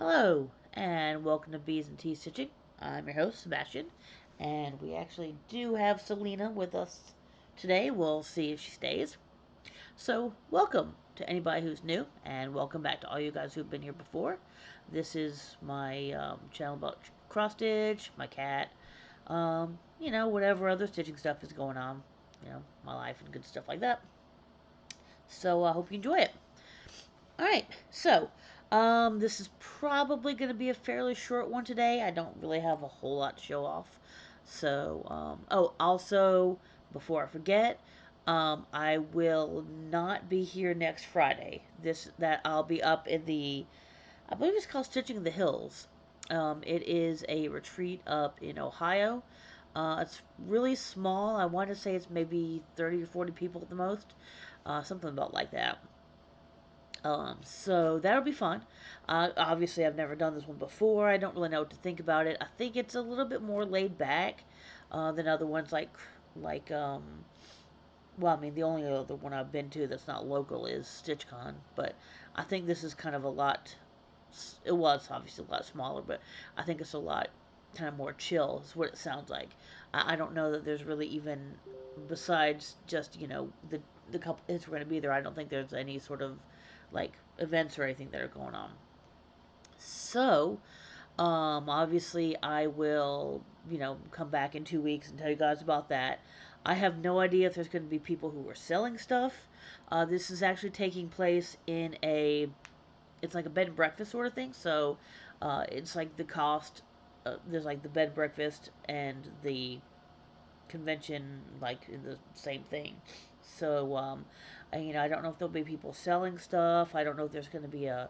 Hello, and welcome to Bees and Tea Stitching. I'm your host, Sebastian, and we actually do have Selena with us today. We'll see if she stays. So, welcome to anybody who's new, and welcome back to all you guys who've been here before. This is my channel about cross stitch, my cat, whatever other stitching stuff is going on, my life and good stuff like that. So, I hope you enjoy it. All right, so this is probably going to be a fairly short one today. I don't really have a whole lot to show off. So, also, before I forget, I will not be here next Friday. That I'll be up in I believe it's called Stitching in the Hills. It is a retreat up in Ohio. It's really small. I want to say it's maybe 30 or 40 people at the most. Something about like that. So that'll be fun. Obviously, I've never done this one before. I don't really know what to think about it. I think it's a little bit more laid back than other ones like. Well, I mean, the only other one I've been to that's not local is StitchCon, but I think this is kind of a lot. It was obviously a lot smaller, but I think it's a lot kind of more chill. Is what it sounds like. I don't know that there's really even besides just the couple it's going to be there. I don't think there's any sort of like events or anything that are going on. So, obviously, I will, come back in 2 weeks and tell you guys about that. I have no idea if there's going to be people who are selling stuff. This is actually taking place in it's like a bed and breakfast sort of thing. So, it's like the cost, there's like the bed and breakfast and the convention like in the same thing. So, I don't know if there'll be people selling stuff. I don't know if there's going to be a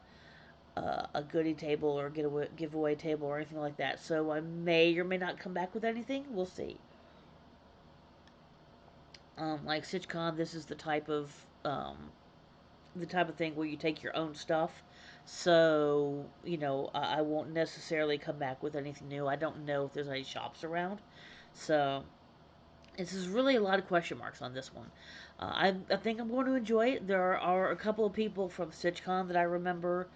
goodie table or a giveaway table or anything like that. So I may or may not come back with anything. We'll see. Like SitchCon, this is the type of thing where you take your own stuff. So I won't necessarily come back with anything new. I don't know if there's any shops around. So this is really a lot of question marks on this one. I think I'm going to enjoy it. There are a couple of people from StitchCon that I remember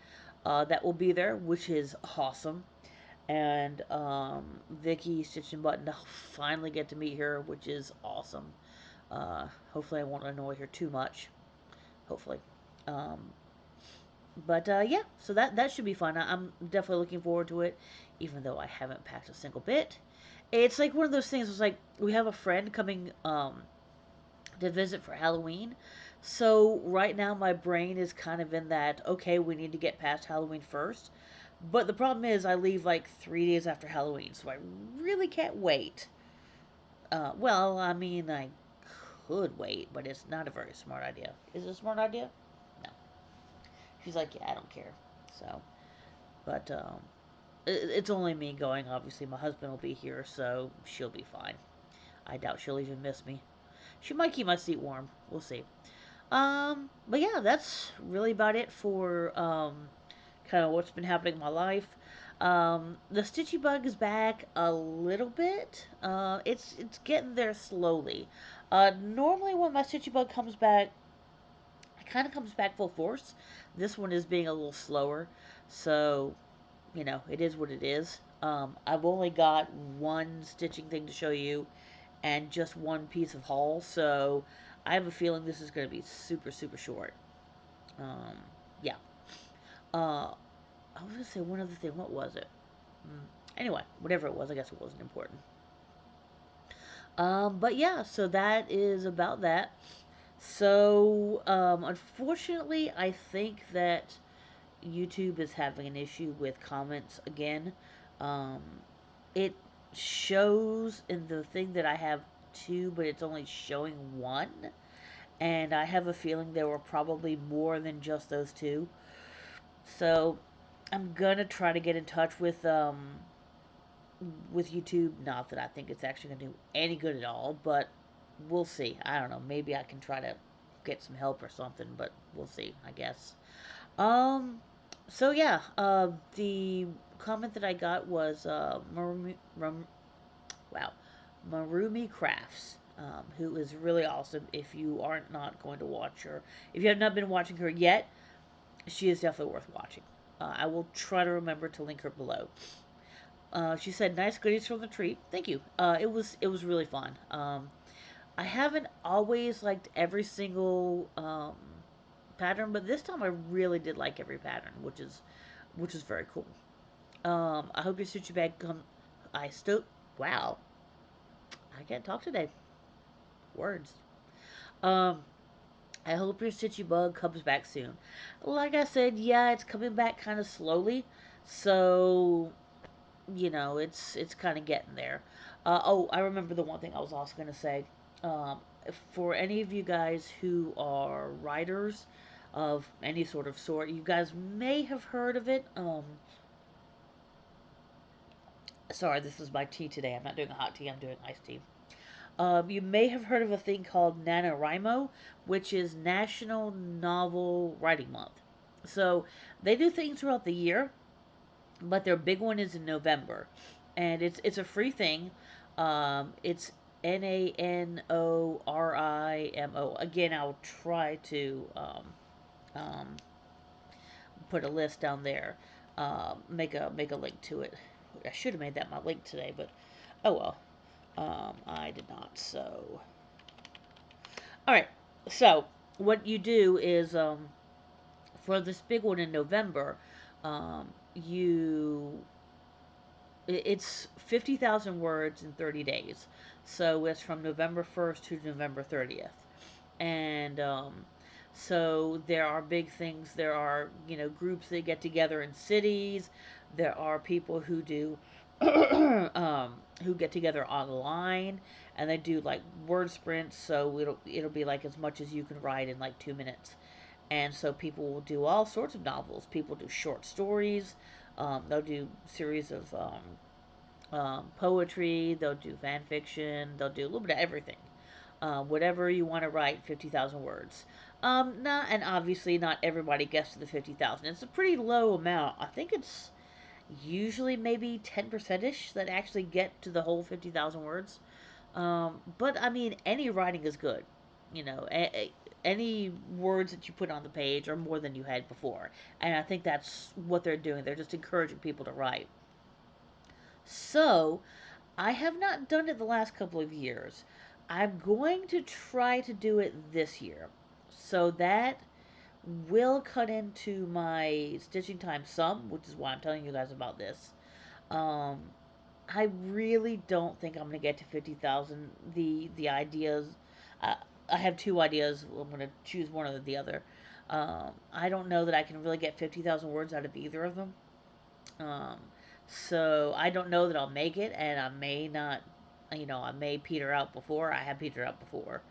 that will be there, which is awesome. And Vicky Stitch and Button, I'll finally get to meet her, which is awesome. Hopefully, I won't annoy her too much. Hopefully. Um, but yeah, so that should be fun. I'm definitely looking forward to it, even though I haven't packed a single bit. It's like one of those things. It's like we have a friend coming to visit for Halloween. So right now my brain is kind of in that okay, we need to get past Halloween first. But the problem is I leave like 3 days after Halloween, so I really can't wait. Well, I mean I could wait, but it's not a very smart idea. Is it a smart idea? No. She's like, yeah, I don't care. So, but it's only me going. Obviously, my husband will be here, so she'll be fine. I doubt she'll even miss me. She might keep my seat warm. We'll see. But yeah, that's really about it for kind of what's been happening in my life. The Stitchy Bug is back a little bit. It's getting there slowly. Normally when my Stitchy Bug comes back, it kind of comes back full force. This one is being a little slower, so it is what it is. I've only got one stitching thing to show you, and just one piece of haul, so I have a feeling this is going to be super super short. Um, yeah. I was gonna say one other thing. What was it? Mm. Anyway, whatever it was, I guess it wasn't important. But yeah, so that is about that. So, unfortunately, I think that YouTube is having an issue with comments again. Um, it shows in the thing that I have two, but it's only showing one. And I have a feeling there were probably more than just those two. So I'm gonna try to get in touch with YouTube. Not that I think it's actually gonna do any good at all, but we'll see. I don't know. Maybe I can try to get some help or something, but we'll see. I guess. Um. So yeah. The comment that I got was wow, Marumi Crafts. Who is really awesome. If you aren't not going to watch her, if you have not been watching her yet, she is definitely worth watching. I will try to remember to link her below. She said, "Nice goodies from the tree. Thank you. It was really fun. I haven't always liked every single pattern, but this time I really did like every pattern, which is very cool. I hope your sushi bag come. I still wow. I can't talk today. Words. Um, I hope your stitchy bug comes back soon. Like I said, yeah, it's coming back kind of slowly, so it's kind of getting there. Oh, I remember the one thing I was also gonna say. Um, for any of you guys who are writers of any sort, you guys may have heard of it. Sorry, this is my tea today. I'm not doing a hot tea. I'm doing iced tea. You may have heard of a thing called NaNoWriMo, which is National Novel Writing Month. So they do things throughout the year, but their big one is in November, and it's a free thing. It's NaNoRIMO. Again, I'll try to um, put a list down there. Make a link to it. I should have made that my link today, but oh well. I did not. So all right. So what you do is for this big one in November, you it's 50,000 words in 30 days. So it's from November 1st to November 30th. And so there are big things. There are, groups that get together in cities. There are people who do, who get together online and they do like word sprints. So it'll be like as much as you can write in like 2 minutes. And so people will do all sorts of novels. People do short stories. They'll do series of poetry. They'll do fan fiction. They'll do a little bit of everything. Whatever you want to write, 50,000 words. Not and obviously not everybody gets to the 50,000. It's a pretty low amount. I think it's usually maybe 10% ish that actually get to the whole 50,000 words. But I mean, any writing is good. Any words that you put on the page are more than you had before. And I think that's what they're doing. They're just encouraging people to write. So, I have not done it the last couple of years. I'm going to try to do it this year. So that will cut into my stitching time some, which is why I'm telling you guys about this. Um, I really don't think I'm gonna get to 50,000. The ideas, uh, I have two ideas. I'm gonna choose one or the other. I don't know that I can really get 50,000 words out of either of them. Um, so I don't know that I'll make it, and I may not. I may peter out before. I have petered out before.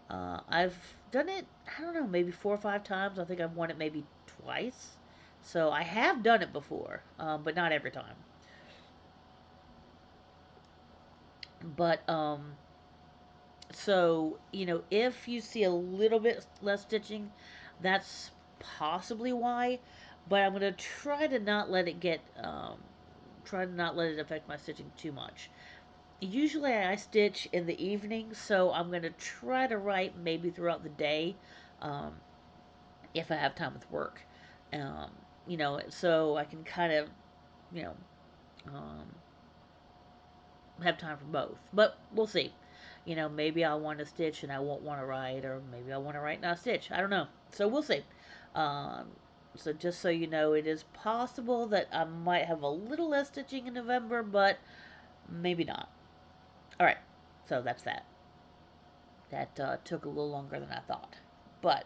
I've done it. I don't know, maybe 4 or 5 times. I think I've won it maybe twice. So I have done it before, but not every time. But so if you see a little bit less stitching, that's possibly why. But I'm gonna try to not let it affect my stitching too much. Usually I stitch in the evening, so I'm gonna try to write maybe throughout the day, um, if I have time with work. Um, so I can kind of you know um, have time for both. But we'll see. Maybe I'll want to stitch and I won't want to write, or maybe I want to write and not stitch. I don't know. So we'll see. Um, so just so you know, it is possible that I might have a little less stitching in November, but maybe not. All right. So that's that. That took a little longer than I thought. But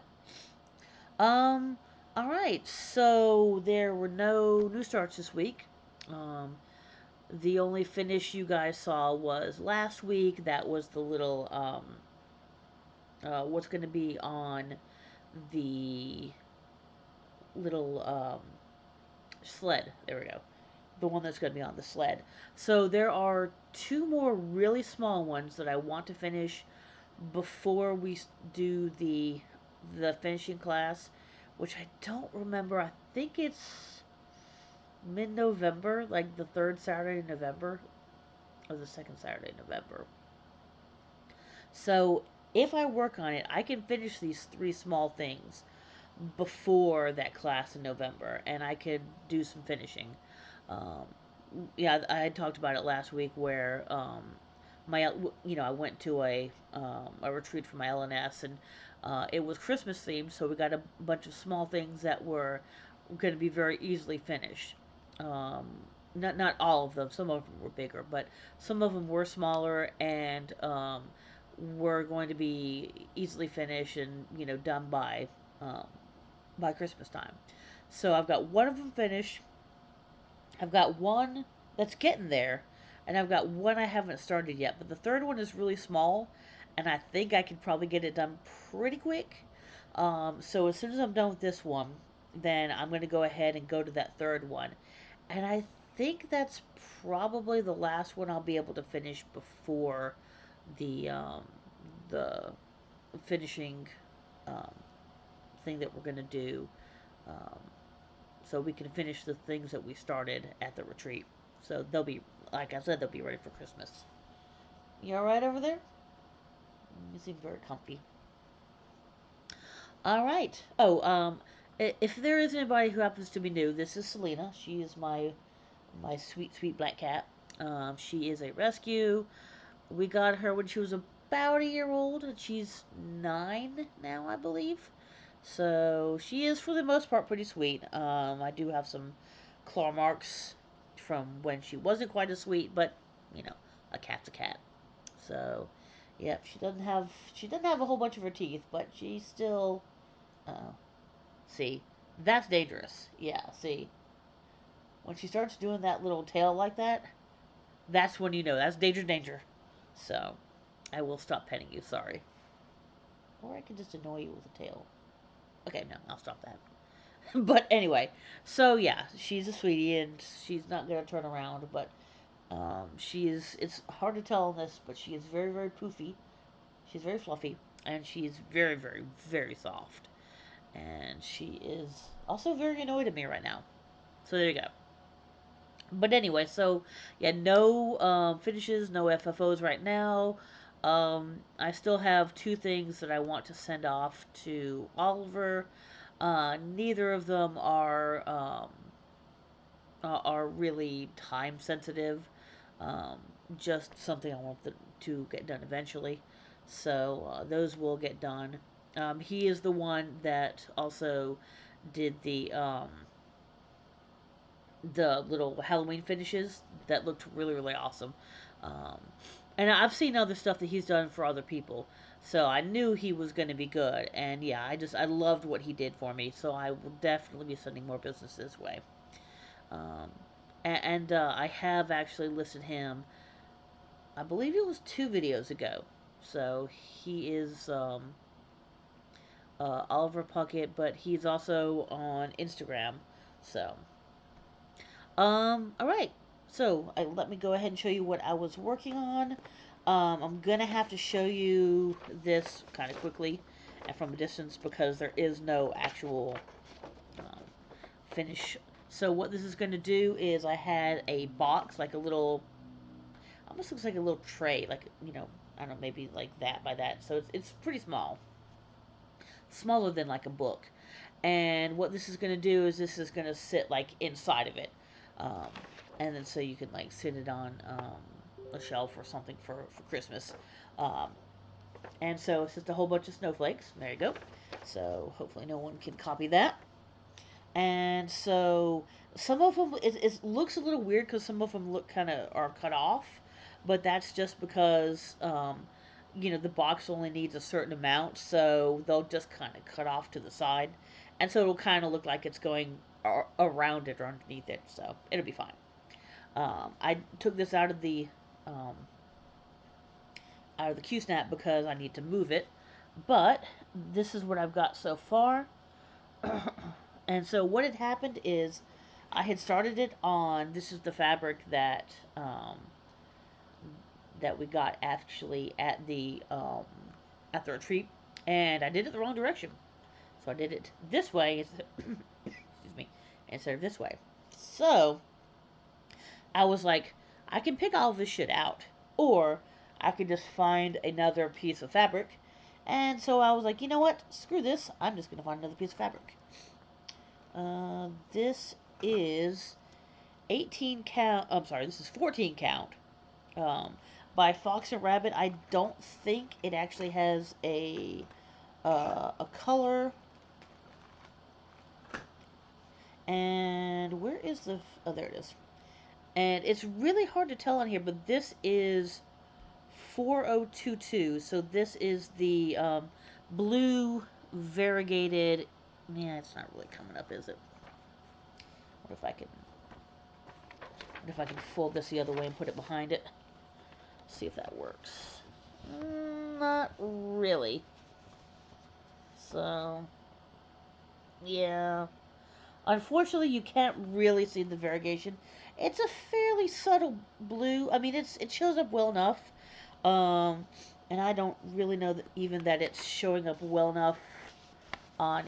um, all right. So there were no new starts this week. Um, the only finish you guys saw was last week. That was the little what's going to be on the little sled. There we go. The one that's going to be on the sled. So there are two more really small ones that I want to finish before we do the finishing class, which I don't remember. I think it's mid-November, like the third Saturday in November or the second Saturday in November. So if I work on it, I can finish these three small things before that class in November, and I could do some finishing. Um, yeah, I had talked about it last week where my I went to a retreat for my LNS, and it was Christmas themed, so we got a bunch of small things that were going to be very easily finished. Um, not all of them. Some of them were bigger, but some of them were smaller and were going to be easily finished and done um, by Christmas time. So I've got one of them finished. I've got one that's getting there, and I've got one I haven't started yet. But the third one is really small, and I think I could probably get it done pretty quick. So as soon as I'm done with this one, then I'm going to go ahead and go to that third one. And I think that's probably the last one I'll be able to finish before the finishing um, thing that we're going to do. Um, so we can finish the things that we started at the retreat. So they'll be, like I said, they'll be ready for Christmas. You all right over there? You seem very comfy. All right. Oh, if there is anybody who happens to be new, this is Selena. She is my sweet sweet black cat. She is a rescue. We got her when she was about a year old, and she's 9 now, I believe. So she is, for the most part, pretty sweet. I do have some claw marks from when she wasn't quite as sweet, but you know, a cat's a cat. So, yep, she doesn't have a whole bunch of her teeth, but she's still. See, that's dangerous. Yeah, see, when she starts doing that little tail like that, that's when you know that's danger, danger. So, I will stop petting you. Sorry, or I can just annoy you with a tail. Okay, no, I'll stop that. But anyway, so yeah, she's a sweetie and she's not gonna turn around, but she is. It's hard to tell on this, but she is very, very poofy. She's very fluffy, and she is very, very, very soft. And she is also very annoyed at me right now. So there you go. But anyway, so yeah, no finishes, no FFOs right now. I still have two things that I want to send off to Oliver. Neither of them are really time sensitive. Um, just something I want to get done eventually. So those will get done. He is the one that also did the little Halloween finishes that looked really really awesome. Um, and I've seen other stuff that he's done for other people, so I knew he was going to be good. And yeah, I loved what he did for me, so I will definitely be sending more business his way. Um, and I have actually listed him. I believe it was 2 videos ago. So he is Oliver Puckett, but he's also on Instagram. So all right. So let me go ahead and show you what I was working on. I'm gonna have to show you this kind of quickly and from a distance because there is no actual um, finish. So what this is gonna do is I had a box, like a little, almost looks like a little tray, like I don't know, maybe like that by that. So it's pretty small, smaller than like a book. And what this is going to do is this is going to sit like inside of it, um, and then so you can like sit it on a shelf or something for Christmas. Um, and so it's just a whole bunch of snowflakes. There you go. So hopefully no one can copy that. And so some of them it looks a little weird because some of them look kind of are cut off, but that's just because the box only needs a certain amount, so they'll just kind of cut off to the side, and so it'll kind of look like it's going around it or underneath it, so it'll be fine. I took this um, out of the Q snap because I need to move it, but this is what I've got so far. And so what had happened is I had started it on, this is the fabric that we got actually at the retreat, and I did it the wrong direction. So I did it this way, excuse me, instead of this way. So I was like, I can pick all of this shit out, or I could just find another piece of fabric And so I was like, you know what? Screw this. I'm just going to find another piece of fabric. This is 18 count. I'm sorry, this is 14 count. Um, by Fox and Rabbit. I don't think it actually has a color. And where is the? Oh, there it is. And it's really hard to tell on here, but this is 4022. So this is the blue variegated. Yeah, it's not really coming up, is it? What if I can? What if I can fold this the other way and put it behind it? See if that works. Not really. So yeah. Unfortunately, you can't really see the variegation. It's a fairly subtle blue. I mean, it shows up well enough. Um, and I don't really know that even that it's showing up well enough on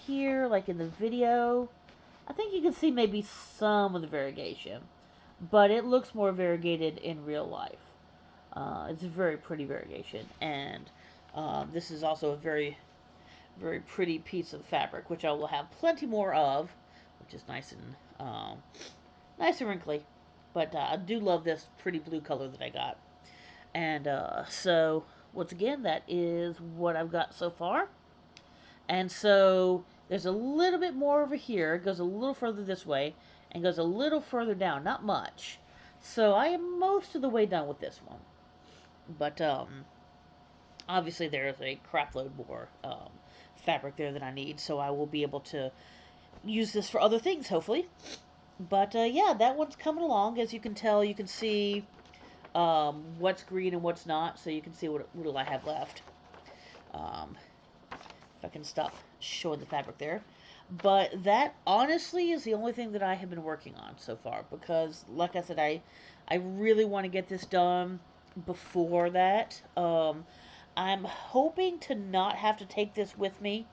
here, like in the video. I think you can see maybe some of the variegation, but it looks more variegated in real life. It's a very pretty variegation, and this is also a very pretty piece of fabric, which I will have plenty more of, which is nice and wrinkly. But I do love this pretty blue color that I got. And so, once again, that is what I've got so far. And so, there's a little bit more over here. It goes a little further this way and goes a little further down. Not much. So, I am most of the way done with this one. But obviously, there's a crapload more fabric there than I need. So, I will be able to use this for other things, hopefully. But yeah, that one's coming along. As you can tell, you can see what's green and what's not, so you can see what little I have left. Um, if I can stop showing the fabric there. But that honestly is the only thing that I have been working on so far because, like I said, I really want to get this done before that. I'm hoping to not have to take this with me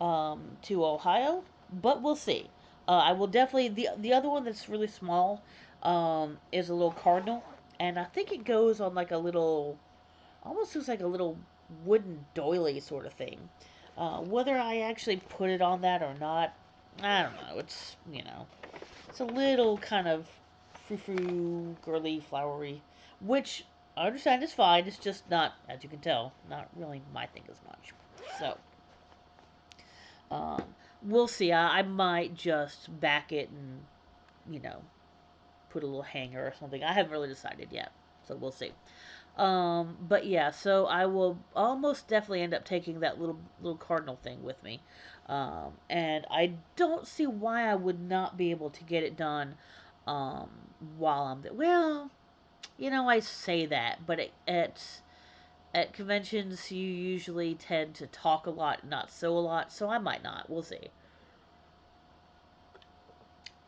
to Ohio, but we'll see. I will definitely the other one that's really small is a little cardinal, and I think it goes on like a little, almost looks like a little wooden doily sort of thing. Whether I actually put it on that or not, I don't know. It's a little kind of frou-frou, girly, flowery, which I understand is fine. It's just not, as you can tell, not really my thing as much. So um, we'll see. I might just back it and, you know, put a little hanger or something. I haven't really decided yet, so we'll see. But yeah, so I will almost definitely end up taking that little cardinal thing with me, and I don't see why I would not be able to get it done um, while I'm there. Well, I say that, but at conventions you usually tend to talk a lot, not sew a lot. So I might not. We'll see.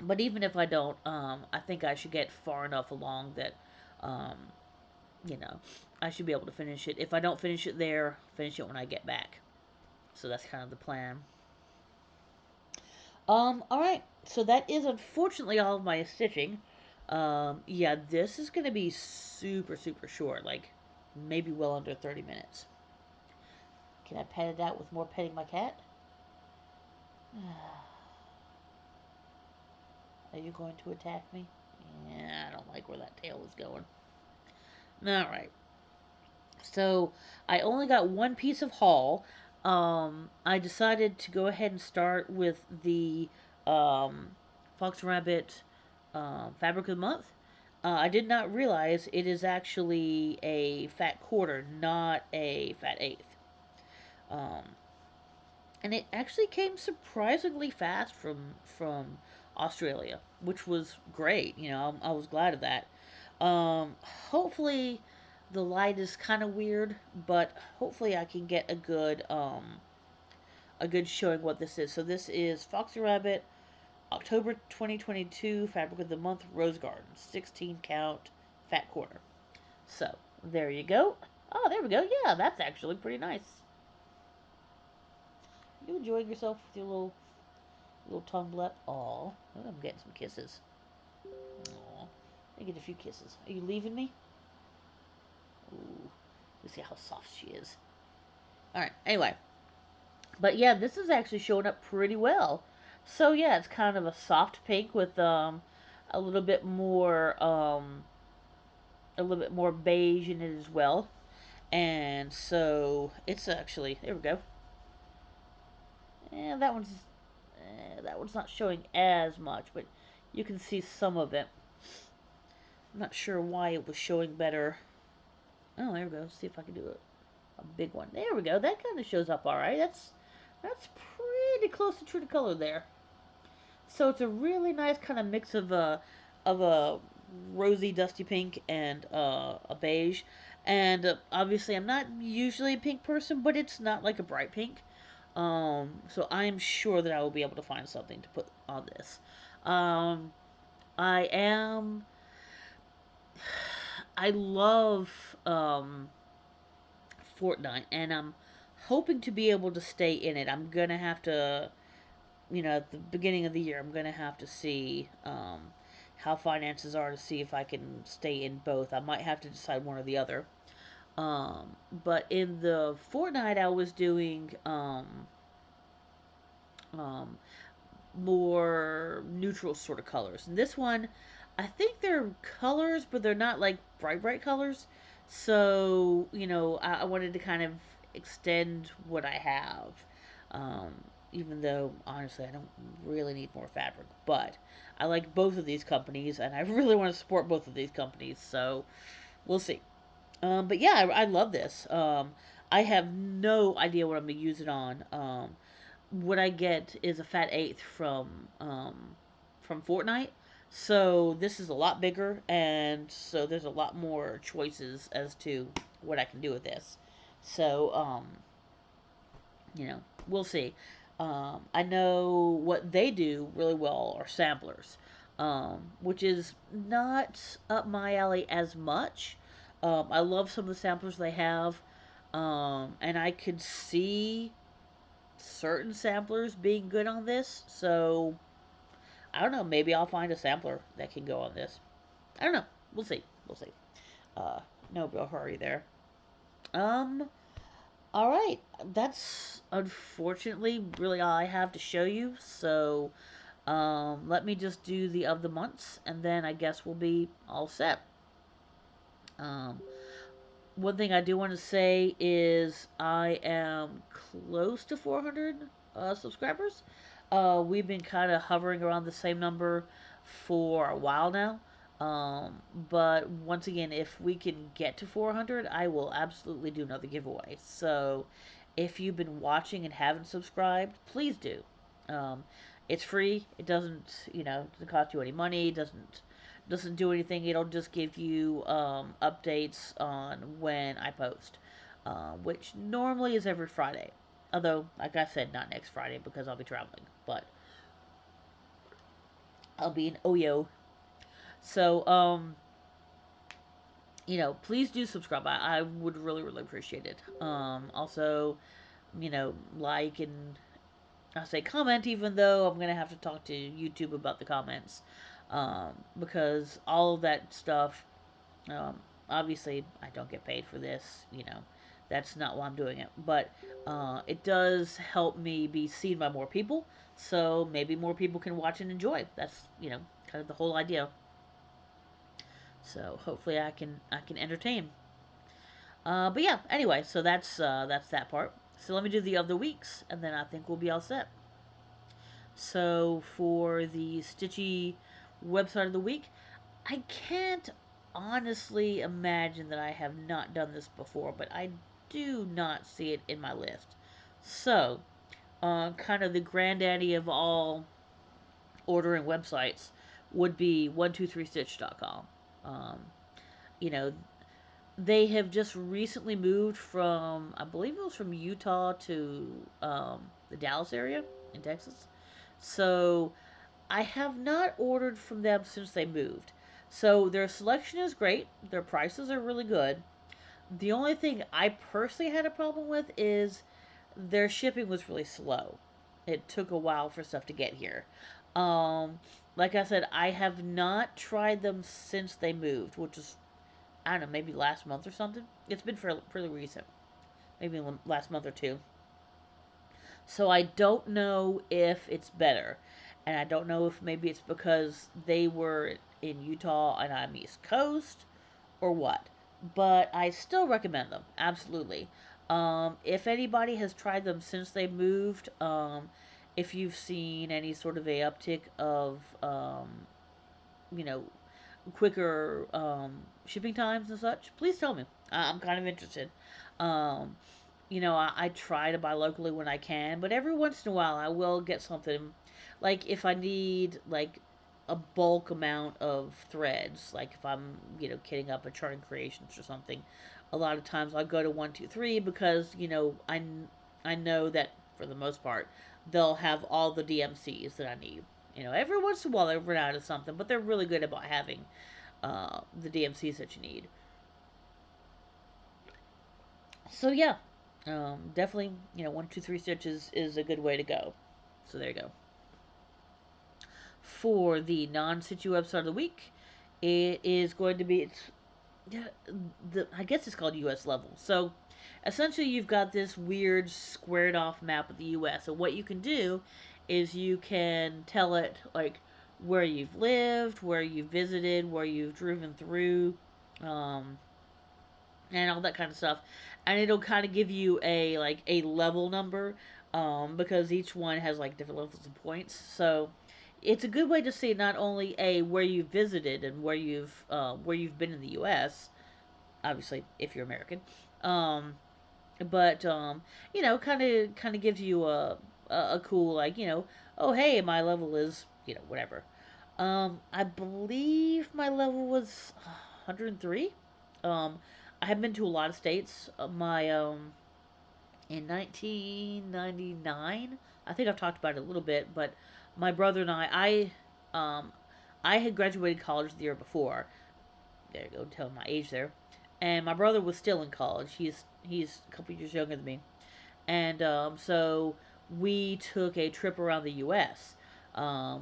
But even if I don't, I think I should get far enough along that, um, you know, I should be able to finish it. If I don't finish it there, finish it when I get back. So that's kind of the plan. All right. So that is unfortunately all of my stitching. Yeah, this is gonna be super super short, like maybe well under 30 minutes. Can I pet it out with more petting my cat? Are you going to attack me? Yeah, I don't like where that tail is going. All right. So I only got one piece of haul. I decided to go ahead and start with the um, Fox Rabbit Fabric of the Month. I did not realize it is actually a fat quarter, not a fat eighth. Um, and it actually came surprisingly fast from Australia, which was great. I was glad of that. Um, Hopefully, the light is kind of weird, but hopefully I can get a good showing what this is. So this is Foxy Rabbit, October 2022, Fabric of the Month, Rose Garden, 16 count, fat quarter. So there you go. Oh, there we go. Yeah, that's actually pretty nice. You enjoying yourself with your little tongue blep? Aw, I'm getting some kisses. Aw, I get a few kisses. Are you leaving me? Ooh, you see how soft she is. All right. Anyway, but yeah, this is actually showing up pretty well. So yeah, it's kind of a soft pink with a little bit more a little bit more beige in it as well. And so it's actually there we go. And that one's not showing as much, but you can see some of it. I'm not sure why it was showing better. Oh, there we go. See if I can do a big one. There we go. That kind of shows up all right. That's pretty close to true to color there. So it's a really nice kind of mix of a rosy dusty pink and a beige. And obviously, I'm not usually a pink person, but it's not like a bright pink. So I'm sure that I will be able to find something to put on this. Um, I am. I love Fortnite, and I'm hoping to be able to stay in it. I'm gonna have to, at the beginning of the year, I'm gonna have to see how finances are to see if I can stay in both. I might have to decide one or the other. But in the Fortnite, I was doing um, more neutral sort of colors. And this one, I think they're colors, but they're not like bright, bright colors. So, I wanted to kind of extend what I have. Um, Even though, honestly, I don't really need more fabric. But I like both of these companies, and I really want to support both of these companies. So, we'll see. But yeah, I love this. I have no idea what I'm going to use it on. What I get is a fat eighth from Fortnite. So this is a lot bigger, and so there's a lot more choices as to what I can do with this. So you know, we'll see. I know what they do really well are samplers, which is not up my alley as much. I love some of the samplers they have, and I could see certain samplers being good on this. So I don't know. Maybe I'll find a sampler that can go on this. I don't know. We'll see. We'll see. Uh, no real hurry there. Um. All right. That's unfortunately really all I have to show you. So let me just do the of the months, and then I guess we'll be all set. Um, One thing I do want to say is I am close to 400 subscribers. We've been kind of hovering around the same number for a while now. Um, but once again, if we can get to 400, I will absolutely do another giveaway. So if you've been watching and haven't subscribed, please do. Um, it's free. It doesn't cost you any money. It doesn't do anything. It'll just give you updates on when I post, which normally is every Friday. Although, like I said, not next Friday because I'll be traveling, but I'll be in Oyo. So, please do subscribe. I would really, really appreciate it. Also, like and I say comment, even though I'm gonna have to talk to YouTube about the comments, because all of that stuff. Um, Obviously, I don't get paid for this. That's not why I'm doing it. But it does help me be seen by more people, so maybe more people can watch and enjoy. That's kind of the whole idea. So hopefully I can entertain. But yeah, anyway, so that's that part. So let me do the other weeks, and then I think we'll be all set. So for the Stitchy website of the week, I can't honestly imagine that I have not done this before, but I do not see it in my list. So, kind of the granddaddy of all ordering websites would be 123stitch.com. Um, you know, they have just recently moved from, I believe it was from Utah to the Dallas area in Texas. So, I have not ordered from them since they moved. So their selection is great. Their prices are really good. The only thing I personally had a problem with is their shipping was really slow. It took a while for stuff to get here. Um, like I said, I have not tried them since they moved, which is I don't know, maybe last month or something. It's been fairly recent. maybe last month or two. So I don't know if it's better. And I don't know if maybe it's because they were in Utah and I'm East Coast or what. But I still recommend them, absolutely. If anybody has tried them since they moved, if you've seen any sort of a uptick of, you know, quicker shipping times and such, please tell me. I'm kind of interested. Um, I try to buy locally when I can, but every once in a while I will get something. Like if I need like a bulk amount of threads, like if I'm kitting up a Charting Creations or something, a lot of times I'll go to 123 because I know that for the most part they'll have all the DMCs that I need. Every once in a while they run out of something, but they're really good about having the DMCs that you need. So yeah, definitely, 1, 2, 3 stitches is a good way to go. So there you go. For the non-situ website of the week, it is going to be yeah, I guess it's called U.S. level. So essentially, you've got this weird squared off map of the U.S. And what you can do is you can tell it like where you've lived, where you've visited, where you've driven through, um, and all that kind of stuff. And it'll kind of give you a level number, because each one has like different levels of points. So it's a good way to see not only where you've visited and where you've been in the U.S. Obviously, if you're American, um, but kind of gives you a cool oh hey, my level is whatever. I believe my level was 103. Um, I have been to a lot of states. My In 1999, I think I've talked about it a little bit, but my brother and I had graduated college the year before. There you go, tell my age there. And my brother was still in college. He's a couple years younger than me, and so we took a trip around the U.S.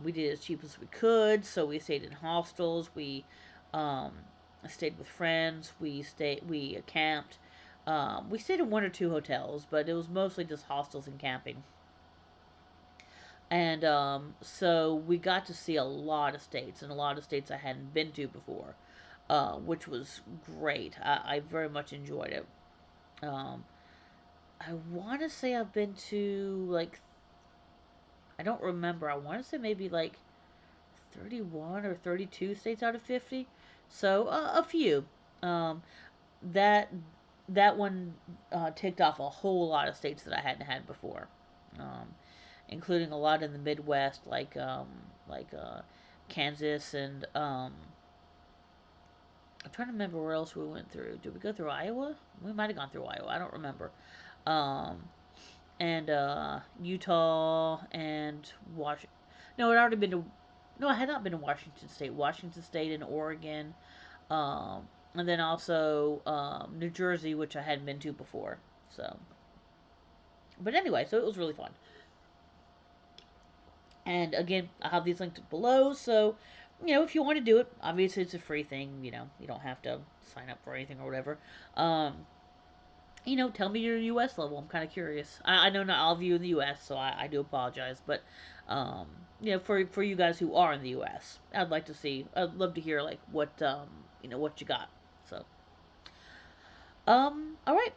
We did it as cheap as we could, so we stayed in hostels. We um, stayed with friends. We camped. We stayed in 1 or 2 hotels, but it was mostly just hostels and camping. And so we got to see a lot of states, and a lot of states I hadn't been to before, which was great. I very much enjoyed it. Um, I want to say I've been to like I don't remember. I want to say maybe like 31 or 32 states out of 50. So a few. Um, that that one ticked off a whole lot of states that I hadn't had before, um, including a lot in the Midwest, like Kansas and I'm trying to remember where else we went through. Did we go through Iowa? We might have gone through Iowa. I don't remember. Um, and Utah and Washington. No, I'd already been to. No, I had not been to Washington State. Washington State and Oregon, um, and then also New Jersey, which I hadn't been to before. So, but anyway, so it was really fun. And again, I'll have these linked below. So, if you want to do it, obviously it's a free thing. You don't have to sign up for anything or whatever. Um, tell me your U.S. level. I'm kind of curious. I know not all of you in the U.S., so I do apologize, but um, for you guys who are in the U.S., I'd like to see. I'd love to hear like what you got. So, all right.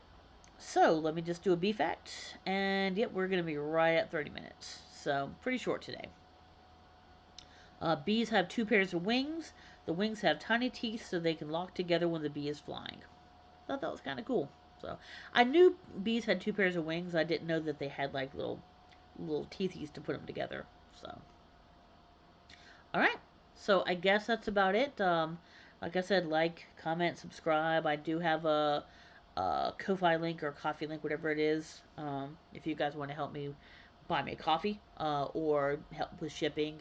So let me just do a B fact, and yep, we're gonna be right at 30 minutes. So pretty short today. Bees have 2 pairs of wings. The wings have tiny teeth so they can lock together when the bee is flying. Thought that was kind of cool. So I knew bees had 2 pairs of wings. I didn't know that they had like little teethies to put them together. So all right. So I guess that's about it. Like I said, like, comment, subscribe. I do have a Ko-fi link or coffee link, whatever it is. If you guys want to help me buy me a coffee, or help with shipping,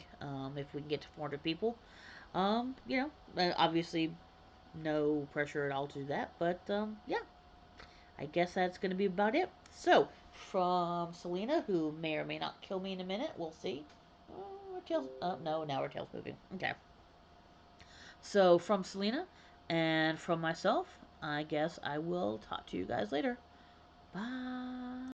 if we can get to 400 people. Obviously no pressure at all to do that, but yeah, I guess that's going to be about it. So, from Selena, who may or may not kill me in a minute, we'll see. Oh, her tail's. No, now her tail's moving. Okay. So, from Selena and from myself, I guess I will talk to you guys later. Bye.